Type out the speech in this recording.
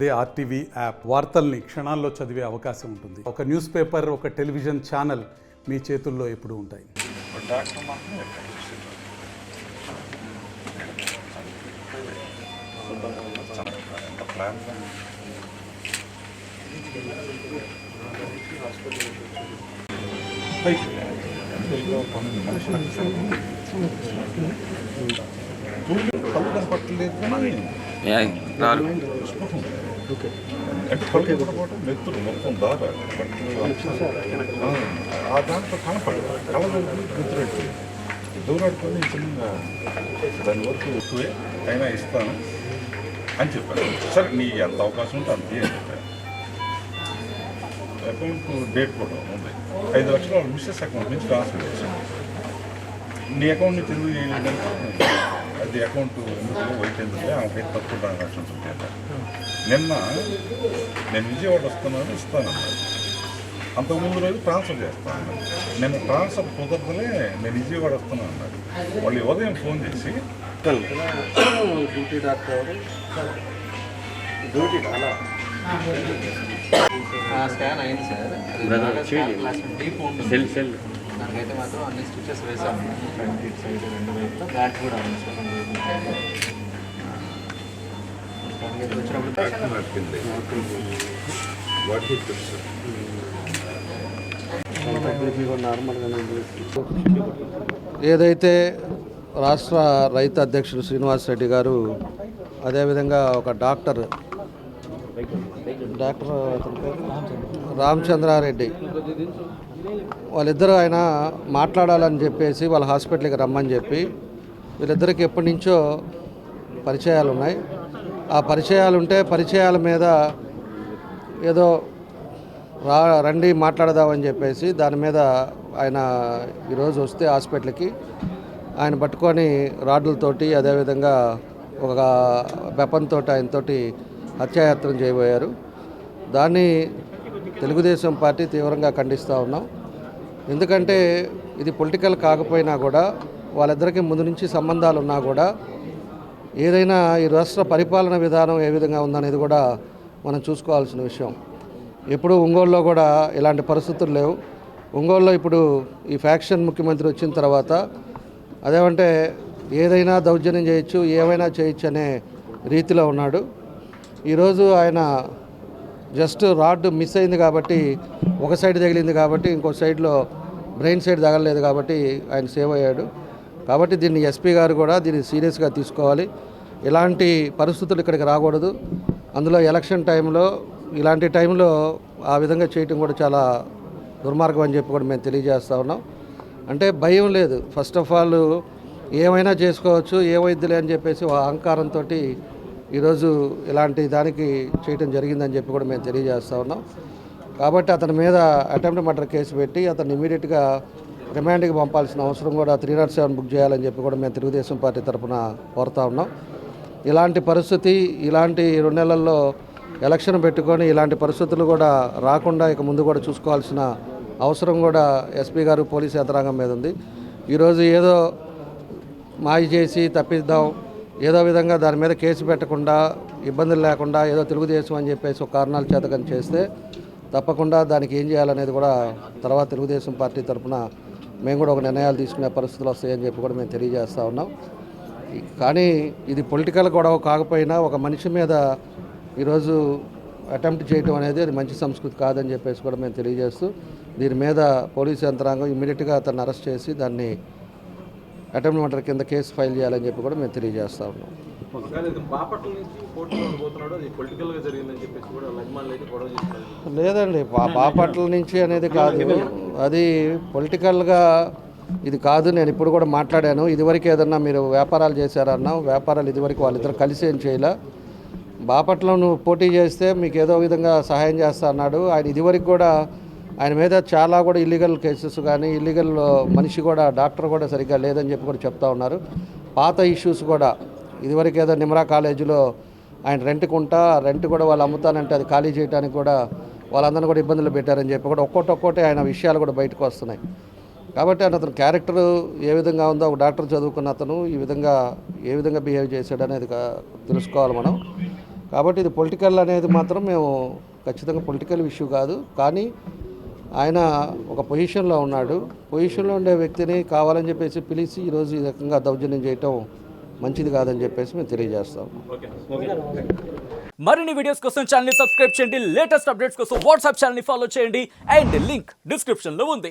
అదే RTV app వార్తల్ని క్షణాల్లో చదివే అవకాశం ఉంటుంది. ఒక న్యూస్ పేపర్, ఒక టెలివిజన్ ఛానల్ మీ చేతుల్లో ఎప్పుడూ ఉంటాయి. కళ్ళు కనపట్టలేదు కానీ మెత్తులు మొత్తం దార ఆ దాంట్లో కనపడదు. కళ్ళ మెత్తురెట్టు దూరట్టుకొని చిన్నగా దాని వరకు ఎక్కువే అయినా ఇస్తాను అని చెప్పాను. సరే నీ ఎంత అవకాశం ఉంటే అంతే అని చెప్పాను. అకౌంట్ డేట్ కూడా ఉంది. 5 లక్షలు వాళ్ళ మిస్సెస్ అకౌంట్ నుంచి ట్రాన్స్ఫర్ చేశాను. నీ అకౌంట్ నుంచి ఎందుకు చేయలేదంటే అది అకౌంట్ ఎందుకు వైట్ ఎందుకు ఆమెకి తక్కువ ట్రాన్సాక్షన్స్ ఉంటాయి అన్నారు. నిన్న నేను విజయవాడ వస్తున్నాను ఇస్తానన్నారు. అంతకుముందు రోజు ట్రాన్స్ఫర్ చేస్తాను. నేను ట్రాన్స్ఫర్ కుదరదలే నేను విజయవాడ వస్తున్నాను అన్నారు. వాళ్ళు ఉదయం ఫోన్ చేసి డ్యూటీ డాక్టర్ డ్యూటీ అలా స్కాన్ అయింది సార్. డీప్ ఉంటుంది. దానికైతే మాత్రం అన్ని స్టిచెస్ వేసాము. ఫ్రంట్ ఇట్ సైడ్ 2 వైపులో బ్యాక్ కూడా ఉంది సార్. ఏదైతే రాష్ట్ర రైతు అధ్యక్షుడు శ్రీనివాస్ రెడ్డి గారు, అదేవిధంగా ఒక డాక్టర్ రామచంద్రారెడ్డి వాళ్ళిద్దరూ ఆయన మాట్లాడాలని చెప్పేసి వాళ్ళ హాస్పిటల్కి రమ్మని చెప్పి వీళ్ళిద్దరికి ఎప్పటి నుంచో పరిచయాలు ఉన్నాయి. ఆ పరిచయాలు ఉంటే పరిచయాల మీద ఏదో రండి మాట్లాడదామని చెప్పేసి దాని మీద ఆయన ఈరోజు వస్తే హాస్పిటల్కి ఆయన పట్టుకొని రాడ్లతోటి అదేవిధంగా ఒక వెపన్తో ఆయనతోటి హత్యాయత్నం చేయబోయారు. దాన్ని తెలుగుదేశం పార్టీ తీవ్రంగా ఖండిస్తూ ఉన్నాం. ఎందుకంటే ఇది పొలిటికల్ కాకపోయినా కూడా వాళ్ళిద్దరికీ ముందు నుంచి సంబంధాలు ఉన్నా కూడా ఏదైనా ఈ రాష్ట్ర పరిపాలన విధానం ఏ విధంగా ఉందనేది కూడా మనం చూసుకోవాల్సిన విషయం. ఎప్పుడు ఒంగోలులో కూడా ఇలాంటి పరిస్థితులు లేవు. ఒంగోలులో ఇప్పుడు ఈ ఫ్యాక్షన్ ముఖ్యమంత్రి వచ్చిన తర్వాత అదేమంటే ఏదైనా దౌర్జన్యం చేయొచ్చు, ఏమైనా చేయొచ్చు అనే రీతిలో ఉన్నాడు. ఈరోజు ఆయన జస్ట్ రాడ్ మిస్ అయింది కాబట్టి ఒక సైడ్ తగిలింది కాబట్టి ఇంకో సైడ్లో బ్రెయిన్ సైడ్ తగలలేదు కాబట్టి ఆయన సేవ్ అయ్యాడు. కాబట్టి దీన్ని ఎస్పీ గారు కూడా దీన్ని సీరియస్గా తీసుకోవాలి. ఇలాంటి పరిస్థితులు ఇక్కడికి రాకూడదు. అందులో ఎలక్షన్ టైంలో ఇలాంటి టైంలో ఆ విధంగా చేయటం కూడా చాలా దుర్మార్గం అని చెప్పి కూడా మేము తెలియజేస్తూ ఉన్నాం. అంటే భయం లేదు. ఫస్ట్ ఆఫ్ ఆల్ ఏమైనా చేసుకోవచ్చు, ఏమైద్దిలే అని చెప్పేసి అహంకారంతో ఈరోజు ఇలాంటి దానికి చేయటం జరిగిందని చెప్పి కూడా మేము తెలియజేస్తూ ఉన్నాం. కాబట్టి అతని మీద అటెంప్ట్ మర్డర్ కేసు పెట్టి అతన్ని ఇమీడియట్గా రిమాండ్కి పంపాల్సిన అవసరం కూడా 307 బుక్ చేయాలని చెప్పి కూడా మేము తెలుగుదేశం పార్టీ తరఫున కోరుతా ఉన్నాం. ఇలాంటి పరిస్థితి ఇలాంటి 2 నెలల్లో ఎలక్షన్ పెట్టుకొని ఇలాంటి పరిస్థితులు కూడా రాకుండా ఇక ముందు కూడా చూసుకోవాల్సిన అవసరం కూడా ఎస్పీ గారు పోలీసు యంత్రాంగం మీద ఉంది. ఈరోజు ఏదో మాయ చేసి తప్పిద్దాం, ఏదో విధంగా దాని మీద కేసు పెట్టకుండా ఇబ్బందులు లేకుండా ఏదో తెలుగుదేశం అని చెప్పేసి ఒక కారణాల చేతకని చేస్తే తప్పకుండా దానికి ఏం చేయాలనేది కూడా తర్వాత తెలుగుదేశం పార్టీ తరఫున మేము కూడా ఒక నిర్ణయాలు తీసుకునే పరిస్థితులు వస్తాయని చెప్పి కూడా మేము తెలియజేస్తూ ఉన్నాం. కానీ ఇది పొలిటికల్ గొడవ కాకపోయినా ఒక మనిషి మీద ఈరోజు అటెంప్ట్ చేయడం అనేది అది మంచి సంస్కృతి కాదని చెప్పేసి కూడా మేము తెలియజేస్తూ దీని మీద పోలీసు యంత్రాంగం ఇమ్మీడియట్గా అతన్ని అరెస్ట్ చేసి దాన్ని అటెంప్ట్ మర్డర్ కింద కేసు ఫైల్ చేయాలని చెప్పి కూడా మేము తెలియజేస్తూ ఉన్నాం. లేదండి, బాపట్ల నుంచి అనేది కాదు, అది పొలిటికల్గా ఇది కాదు. నేను ఇప్పుడు కూడా మాట్లాడాను. ఇదివరకు ఏదన్నా మీరు వ్యాపారాలు చేశారన్నా, వ్యాపారాలు ఇదివరకు వాళ్ళిద్దరు కలిసి ఏం చేయలే. బాపట్ల నువ్వు పోటీ చేస్తే మీకు ఏదో విధంగా సహాయం చేస్తా అన్నాడు ఆయన. ఇదివరకు కూడా ఆయన మీద చాలా కూడా ఇల్లీగల్ కేసెస్ కానీ ఇల్లీగల్ మనిషి కూడా డాక్టర్ కూడా సరిగ్గా లేదని చెప్పి కూడా చెప్తా ఉన్నారు. పాత ఇష్యూస్ కూడా ఇదివరకు ఏదో నిమ్రా కాలేజీలో ఆయన రెంట్ కూడా వాళ్ళు అమ్ముతానంటే అది ఖాళీ చేయడానికి కూడా వాళ్ళందరినీ కూడా ఇబ్బందులు పెట్టారని చెప్పి కూడా ఒక్కొక్కటి ఆయన విషయాలు కూడా బయటకు వస్తున్నాయి. కాబట్టి అతను క్యారెక్టర్ ఏ విధంగా ఉందో ఒక డాక్టర్ చదువుకున్న అతను ఈ విధంగా ఏ విధంగా బిహేవ్ చేశాడు అనేది తెలుసుకోవాలి మనం. కాబట్టి ఇది పొలిటికల్ అనేది మాత్రం మేము ఖచ్చితంగా పొలిటికల్ ఇష్యూ కాదు. కానీ ఆయన ఒక పొజిషన్లో ఉన్నాడు. పొజిషన్లో ఉండే వ్యక్తిని కావాలని చెప్పేసి పిలిచి ఈరోజు ఈ రకంగా దౌర్జన్యం చేయటం మంచిది కాదని చెప్పేసి మేము తెలియజేస్తాం. మరిన్ని వీడియోస్ కోసం ఛానల్ ని సబ్స్క్రైబ్ చేయండి. లేటెస్ట్ అప్డేట్స్ కోసం వాట్సాప్ ఛానల్ ని ఫాలో చేయండి. అండ్ లింక్ డిస్క్రిప్షన్ లో ఉంది.